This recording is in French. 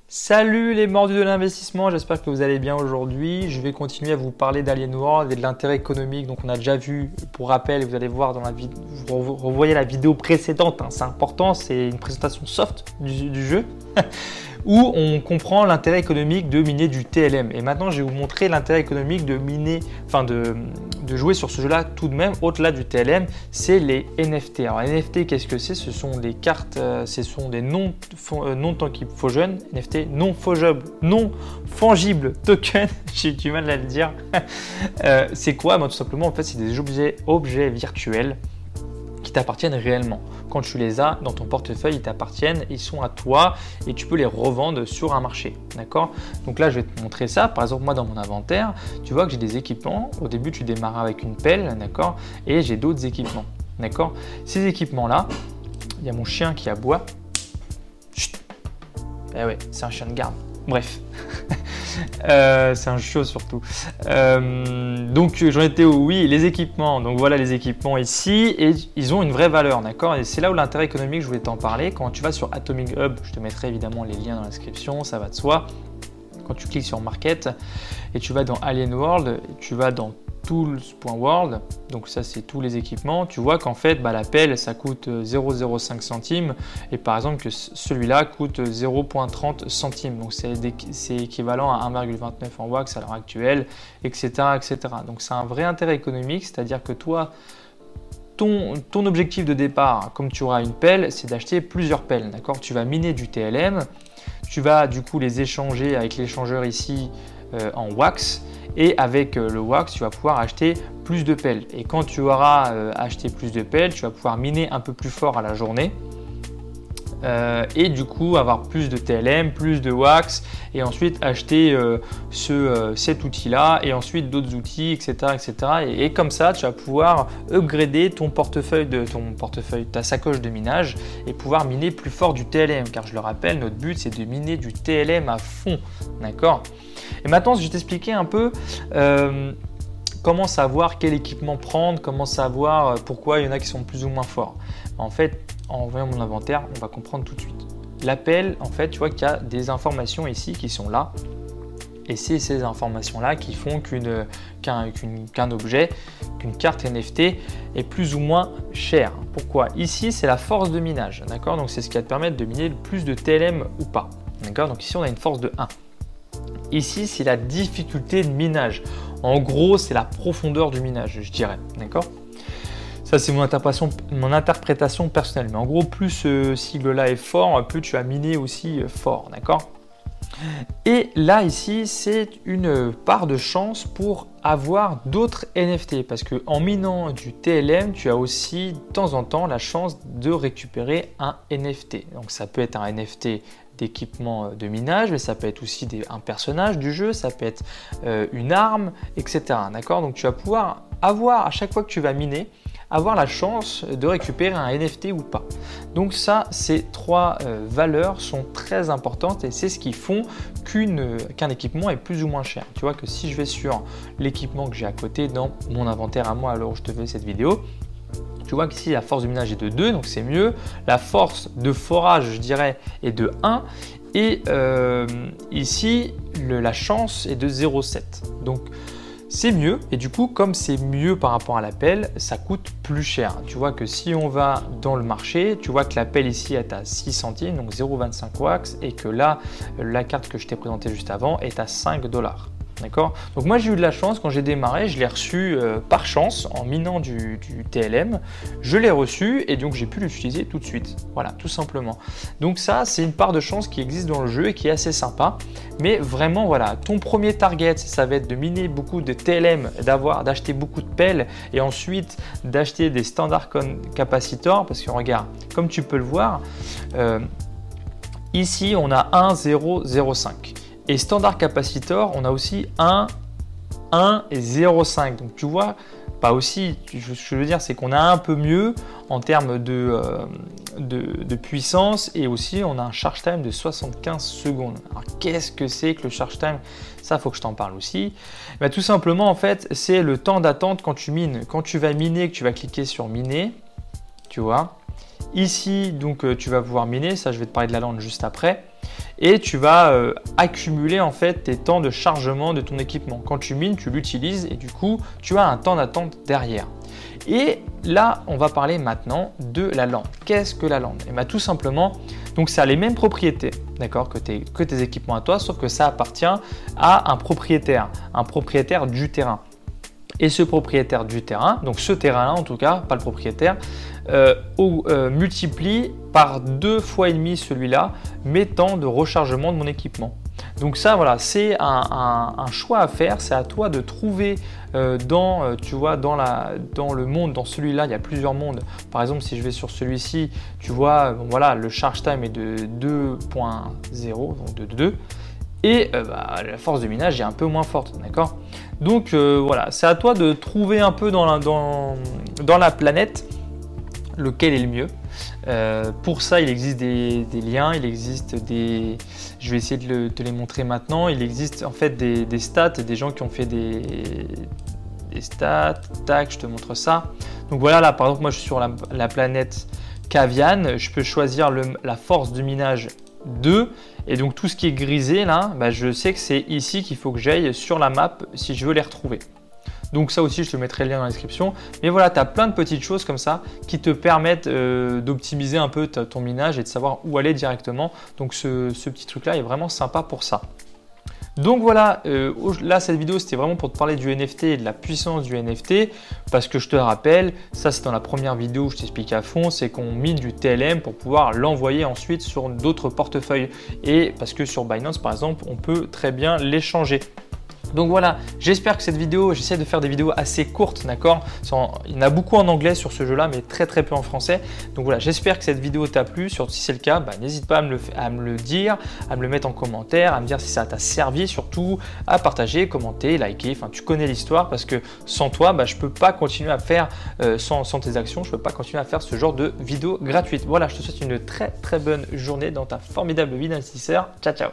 Salut les mordus de l'investissement, j'espère que vous allez bien aujourd'hui. Je vais continuer à vous parler d'Alienworld et de l'intérêt économique. Donc on a déjà vu, pour rappel, vous allez voir dans la vidéo, vous revoyez la vidéo précédente, c'est important, c'est une présentation soft du jeu. Où on comprend l'intérêt économique de miner du TLM. Et maintenant, je vais vous montrer l'intérêt économique de miner, de jouer sur ce jeu-là tout de même, au-delà du TLM, c'est les NFT. Alors, NFT, qu'est-ce que c'est? Ce sont des cartes, ce sont des non-fungible, NFT, non-fungible token, j'ai du mal à le dire. C'est quoi? Tout simplement, en fait, c'est des objets virtuels qui t'appartiennent réellement. Quand tu les as dans ton portefeuille, ils t'appartiennent, ils sont à toi et tu peux les revendre sur un marché. D'accord? Donc là, je vais te montrer ça. Par exemple, moi, dans mon inventaire, tu vois que j'ai des équipements. Au début, tu démarres avec une pelle, d'accord? Et j'ai d'autres équipements, d'accord? Ces équipements-là, il y a mon chien qui aboie. Chut. Eh ouais, c'est un chien de garde. Bref. C'est un chiot surtout. Donc j'en étais où? Oui, les équipements. Donc voilà les équipements ici et ils ont une vraie valeur, d'accord? Et c'est là où l'intérêt économique, je voulais t'en parler. Quand tu vas sur Atomic Hub, je te mettrai évidemment les liens dans la description, ça va de soi. Quand tu cliques sur Market et tu vas dans Alienworld, tu vas dans Tools.world, donc ça c'est tous les équipements, tu vois qu'en fait la pelle ça coûte 0,05 centimes et par exemple que celui-là coûte 0,30 centimes, donc c'est équivalent à 1,29 en wax à l'heure actuelle, etc., etc. Donc c'est un vrai intérêt économique, c'est-à-dire que toi, ton objectif de départ, comme tu auras une pelle, c'est d'acheter plusieurs pelles, d'accord? Tu vas miner du TLM, tu vas du coup les échanger avec l'échangeur ici en wax. Et avec le wax, tu vas pouvoir acheter plus de pelles. Et quand tu auras acheté plus de pelles, tu vas pouvoir miner un peu plus fort à la journée. Et du coup, avoir plus de TLM, plus de wax. Et ensuite, acheter cet outil-là. Et ensuite, d'autres outils, etc. etc. Et comme ça, tu vas pouvoir upgrader ton portefeuille, ta sacoche de minage. Et pouvoir miner plus fort du TLM. Car je le rappelle, notre but, c'est de miner du TLM à fond. D'accord ? Et maintenant, je vais t'expliquer un peu comment savoir quel équipement prendre, comment savoir pourquoi il y en a qui sont plus ou moins forts. En fait, en voyant mon inventaire, on va comprendre tout de suite. L'appel, en fait, tu vois qu'il y a des informations ici qui sont là. Et c'est ces informations-là qui font qu'un objet, qu'une carte NFT est plus ou moins chère. Pourquoi? Ici, c'est la force de minage. D'accord? Donc, c'est ce qui va te permettre de miner le plus de TLM ou pas. D'accord? Donc, ici, on a une force de 1. Ici, c'est la difficulté de minage. En gros, c'est la profondeur du minage, je dirais. D'accord? Ça, c'est mon interprétation personnelle. Mais en gros, plus ce sigle-là est fort, plus tu vas miner aussi fort. D'accord? Et là, ici, c'est une part de chance pour avoir d'autres NFT. Parce qu'en minant du TLM, tu as aussi de temps en temps la chance de récupérer un NFT. Donc, ça peut être un NFT d'équipement de minage, mais ça peut être aussi un personnage du jeu, ça peut être une arme, etc. D'accord? Donc, tu vas pouvoir avoir, à chaque fois que tu vas miner, avoir la chance de récupérer un NFT ou pas. Donc ça, ces trois valeurs sont très importantes et c'est ce qui font qu'un équipement est plus ou moins cher. Tu vois que si je vais sur l'équipement que j'ai à côté dans mon inventaire à moi alors je te fais cette vidéo, tu vois qu'ici la force de minage est de 2, donc c'est mieux. La force de forage, je dirais, est de 1. Et ici, la chance est de 0,7. Donc c'est mieux. Et du coup, comme c'est mieux par rapport à la pelle, ça coûte plus cher. Tu vois que si on va dans le marché, tu vois que la pelle ici est à 6 centimes, donc 0,25 wax. Et que là, la carte que je t'ai présentée juste avant est à 5 $. D'accord? Donc moi j'ai eu de la chance quand j'ai démarré, je l'ai reçu par chance en minant du TLM, je l'ai reçu et donc j'ai pu l'utiliser tout de suite. Voilà, tout simplement. Donc ça c'est une part de chance qui existe dans le jeu et qui est assez sympa. Mais vraiment voilà, ton premier target ça va être de miner beaucoup de TLM, d'acheter beaucoup de pelles et ensuite d'acheter des standard capacitors parce que regarde, comme tu peux le voir, ici on a 1,005. Et standard capacitor, on a aussi 1 et 0,5. Donc tu vois, pas aussi, ce que je veux dire, c'est qu'on a un peu mieux en termes de puissance et aussi on a un charge time de 75 secondes. Alors qu'est-ce que c'est que le charge time? Ça, il faut que je t'en parle aussi. Ben, tout simplement, en fait, c'est le temps d'attente quand tu mines. Quand tu vas miner, que tu vas cliquer sur miner, tu vois. Ici, donc, tu vas pouvoir miner. Ça, je vais te parler de la lande juste après. et tu vas accumuler en fait tes temps de chargement de ton équipement. Quand tu mines, tu l'utilises et du coup, tu as un temps d'attente derrière. Et là, on va parler maintenant de la lande. Qu'est-ce que la lande? Et bien tout simplement, donc ça a les mêmes propriétés, d'accord, que tes équipements à toi, sauf que ça appartient à un propriétaire du terrain. Et ce propriétaire du terrain, donc ce terrain-là en tout cas, pas le propriétaire, multiplie par 2,5 fois celui-là mes temps de rechargement de mon équipement. Donc ça, voilà, c'est un choix à faire. C'est à toi de trouver tu vois, dans le monde, dans celui-là, il y a plusieurs mondes. Par exemple, si je vais sur celui-ci, tu vois, bon, voilà, le charge time est de 2.0, donc de 2. Et la force de minage est un peu moins forte, d'accord? Donc voilà, c'est à toi de trouver un peu dans la planète lequel est le mieux. Pour ça, il existe des liens, il existe des... Je vais essayer de te les montrer maintenant. Il existe en fait des stats, des gens qui ont fait des stats. Tac, je te montre ça. Donc voilà, là par exemple, moi je suis sur la planète Cavian. Je peux choisir la force de minage 2. Et donc tout ce qui est grisé là, je sais que c'est ici qu'il faut que j'aille sur la map si je veux les retrouver. Donc ça aussi, je te mettrai le lien dans la description. Mais voilà, tu as plein de petites choses comme ça qui te permettent d'optimiser un peu ton minage et de savoir où aller directement. Donc ce petit truc-là est vraiment sympa pour ça. Donc voilà, là cette vidéo c'était vraiment pour te parler du NFT et de la puissance du NFT parce que je te rappelle, ça c'est dans la première vidéo où je t'explique à fond, c'est qu'on mine du TLM pour pouvoir l'envoyer ensuite sur d'autres portefeuilles et parce que sur Binance par exemple, on peut très bien l'échanger. Donc voilà, j'espère que cette vidéo, j'essaie de faire des vidéos assez courtes, d'accord? Il y en a beaucoup en anglais sur ce jeu-là, mais très peu en français. Donc voilà, j'espère que cette vidéo t'a plu. Surtout si c'est le cas, n'hésite pas à me le dire, à me le mettre en commentaire, à me dire si ça t'a servi, surtout à partager, commenter, liker. Enfin, tu connais l'histoire parce que sans toi, je ne peux pas continuer à faire, sans tes actions, je ne peux pas continuer à faire ce genre de vidéos gratuites. Voilà, je te souhaite une très bonne journée dans ta formidable vie d'investisseur. Ciao, ciao!